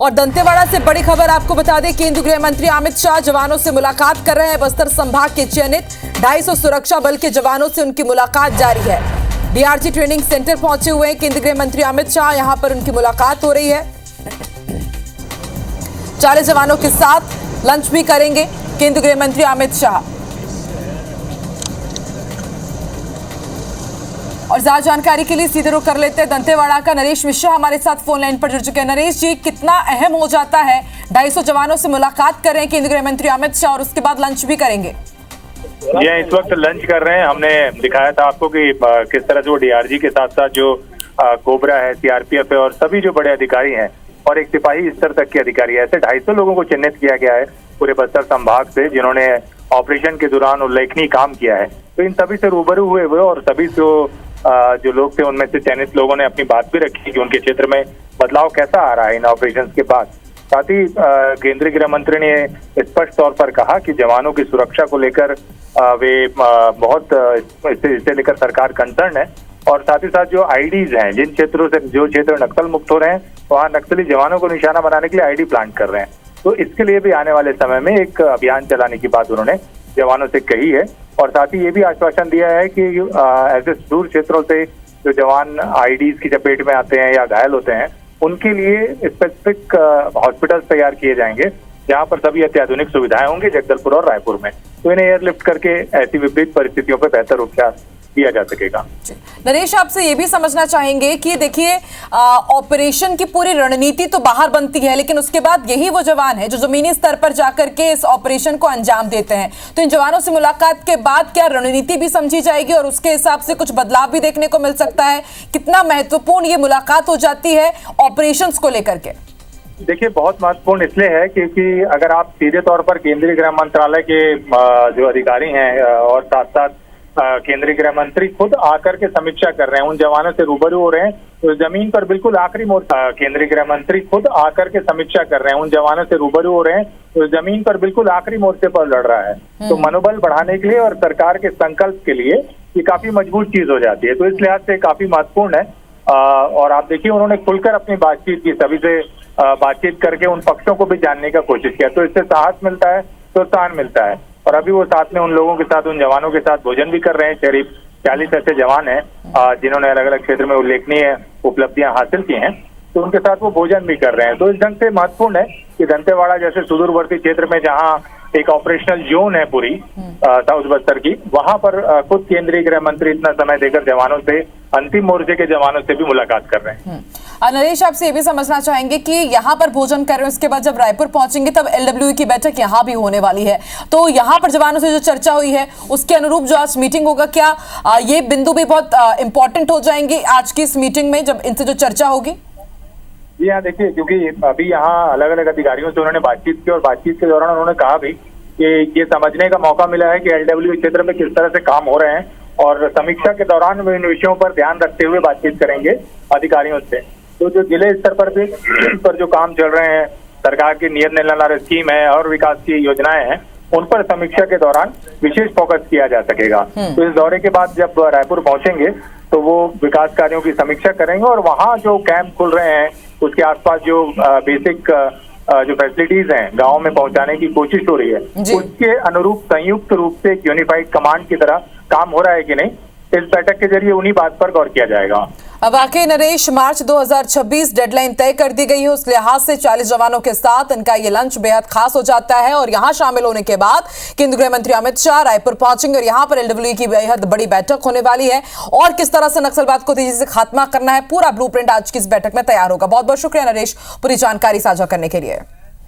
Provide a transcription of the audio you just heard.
और दंतेवाड़ा से बड़ी खबर आपको बता दें, केंद्रीय गृह मंत्री अमित शाह जवानों से मुलाकात कर रहे हैं। बस्तर संभाग के चयनित 250 सुरक्षा बल के जवानों से उनकी मुलाकात जारी है। डीआरजी ट्रेनिंग सेंटर पहुंचे हुए हैं केंद्रीय गृह मंत्री अमित शाह, यहां पर उनकी मुलाकात हो रही है। 40 जवानों के साथ लंच भी करेंगे केंद्रीय गृह मंत्री अमित शाह। और ज्यादा जानकारी के लिए सीधे रुख कर लेते हैं दंतेवाड़ा का। नरेश मिश्रा हमारे साथ फोन लाइन पर जुड़ चुके हैं। नरेश जी, कितना अहम हो जाता है 250 जवानों से मुलाकात कर रहे हैं केंद्रीय गृह मंत्री अमित शाह और उसके बाद लंच भी करेंगे? ये इस वक्त लंच कर रहे हैं। हमने दिखाया था आपको कि किस तरह से वो डीआरजी के साथ साथ जो कोबरा है, सीआरपीएफ है और सभी जो बड़े अधिकारी हैं और एक सिपाही स्तर तक के अधिकारी है, ऐसे 250 लोगों को चिन्हित किया गया है पूरे बस्तर संभाग से, जिन्होंने ऑपरेशन के दौरान उल्लेखनीय काम किया है। तो इन सभी से रूबरू हुए और सभी जो लोग थे उनमें से चयनित लोगों ने अपनी बात भी रखी कि उनके क्षेत्र में बदलाव कैसा आ रहा है इन ऑपरेशन के बाद। साथ ही केंद्रीय गृह मंत्री ने स्पष्ट तौर पर कहा कि जवानों की सुरक्षा को लेकर वे बहुत इसे लेकर सरकार कंसर्न है। और साथ ही साथ जो आईडीज हैं, जिन क्षेत्रों से जो क्षेत्र नक्सल मुक्त हो रहे हैं, वहाँ नक्सली जवानों को निशाना बनाने के लिए आईडी प्लांट कर रहे हैं। तो इसके लिए भी आने वाले समय में एक अभियान चलाने की बात उन्होंने जवानों से कही है। और साथ ही ये भी आश्वासन दिया है कि ऐसे दूर क्षेत्रों से जो जवान आईडीज की चपेट में आते हैं या घायल होते हैं, उनके लिए स्पेसिफिक हॉस्पिटल्स तैयार किए जाएंगे जहां पर सभी अत्याधुनिक सुविधाएं होंगी जगदलपुर और रायपुर में। तो इन्हें एयरलिफ्ट करके ऐसी विपरीत परिस्थितियों पर बेहतर उपचार दिया जा सकेगा। नरेश, आपसे ये भी समझना चाहेंगे कि देखिए, ऑपरेशन की पूरी रणनीति तो बाहर बनती है, लेकिन उसके बाद यही वो जवान है जो जमीनी स्तर पर जाकर के इस ऑपरेशन को अंजाम देते हैं। तो इन जवानों से मुलाकात के बाद क्या रणनीति भी समझी जाएगी और उसके हिसाब से कुछ बदलाव भी देखने को मिल सकता है? कितना महत्वपूर्ण ये मुलाकात हो जाती है ऑपरेशंस को लेकर के? देखिए, बहुत महत्वपूर्ण इसलिए है क्योंकि अगर आप सीधे तौर पर केंद्रीय गृह मंत्रालय के जो अधिकारी हैं और साथ साथ केंद्रीय गृह मंत्री खुद आकर के समीक्षा कर रहे हैं, उन जवानों से रूबरू हो रहे हैं, तो जमीन पर बिल्कुल आखिरी मोर्चा केंद्रीय गृह मंत्री खुद आकर के समीक्षा कर रहे हैं, उन जवानों से रूबरू हो रहे हैं, तो जमीन पर बिल्कुल आखिरी मोर्चे पर लड़ रहा है। तो मनोबल बढ़ाने के लिए और सरकार के संकल्प के लिए ये काफी मजबूत चीज हो जाती है। तो इस लिहाज से काफी महत्वपूर्ण है। और आप देखिए, उन्होंने खुलकर अपनी बातचीत की, सभी से बातचीत करके उन पक्षों को भी जानने का कोशिश किया। तो इससे साहस मिलता है, प्रोत्साहन मिलता है। और अभी वो साथ में उन लोगों के साथ, उन जवानों के साथ भोजन भी कर रहे हैं। करीब 40 ऐसे जवान हैं जिन्होंने अलग अलग क्षेत्र में उल्लेखनीय उपलब्धियां हासिल की हैं, तो उनके साथ वो भोजन भी कर रहे हैं। तो इस ढंग से महत्वपूर्ण है कि दंतेवाड़ा जैसे सुदूरवर्ती क्षेत्र में जहां एक ऑपरेशनल जोन है पूरी साउथ बस्तर की, वहां पर खुद केंद्रीय गृह मंत्री इतना समय देकर जवानों से, अंतिम मोर्चे के जवानों से भी मुलाकात कर रहे हैं। नरेश, आपसे ये भी समझना चाहेंगे कि यहाँ पर भोजन कर रहे हैं, उसके बाद जब रायपुर पहुंचेंगे तब एलडब्ल्यू की बैठक यहाँ भी होने वाली है, तो यहाँ पर जवानों से जो चर्चा हुई है उसके अनुरूप जो आज मीटिंग होगा, क्या ये बिंदु भी बहुत इंपॉर्टेंट हो जाएंगे आज की इस मीटिंग में जब इनसे जो चर्चा होगी? जी हाँ, देखिए, क्योंकि अभी यहाँ अलग अलग अधिकारियों से उन्होंने बातचीत की और बातचीत के दौरान उन्होंने कहा भी कि ये समझने का मौका मिला है कि एलडब्ल्यू क्षेत्र में किस तरह से काम हो रहे हैं, और समीक्षा के दौरान वे इन विषयों पर ध्यान रखते हुए बातचीत करेंगे अधिकारियों से। तो जो जिले स्तर पर भी पर जो काम चल रहे हैं, सरकार की नियत निर्णय स्कीम है और विकास की योजनाएं हैं, उन पर समीक्षा के दौरान विशेष फोकस किया जा सकेगा। तो इस दौरे के बाद जब रायपुर पहुंचेंगे तो वो विकास कार्यों की समीक्षा करेंगे और वहाँ जो कैंप खुल रहे हैं उसके आसपास जो बेसिक जो फैसिलिटीज हैं गाँव में पहुंचाने की कोशिश हो रही है, उसके अनुरूप संयुक्त रूप से एक यूनिफाइड कमांड की तरह काम हो रहा है कि नहीं, इस बैठक के जरिए उन्हीं बात पर गौर किया जाएगा। अब वाकई नरेश, मार्च 2026 डेडलाइन तय कर दी गई है, उस लिहाज से 40 जवानों के साथ इनका ये लंच बेहद खास हो जाता है। और यहाँ शामिल होने के बाद केंद्रीय गृह मंत्री अमित शाह रायपुर पहुंचेंगे और यहाँ पर एलडब्ल्यू की बेहद बड़ी बैठक होने वाली है और किस तरह से नक्सलवाद को तेजी से खात्मा करना है, पूरा ब्लूप्रिंट आज की इस बैठक में तैयार होगा। बहुत बहुत शुक्रिया नरेश पूरी जानकारी साझा करने के लिए।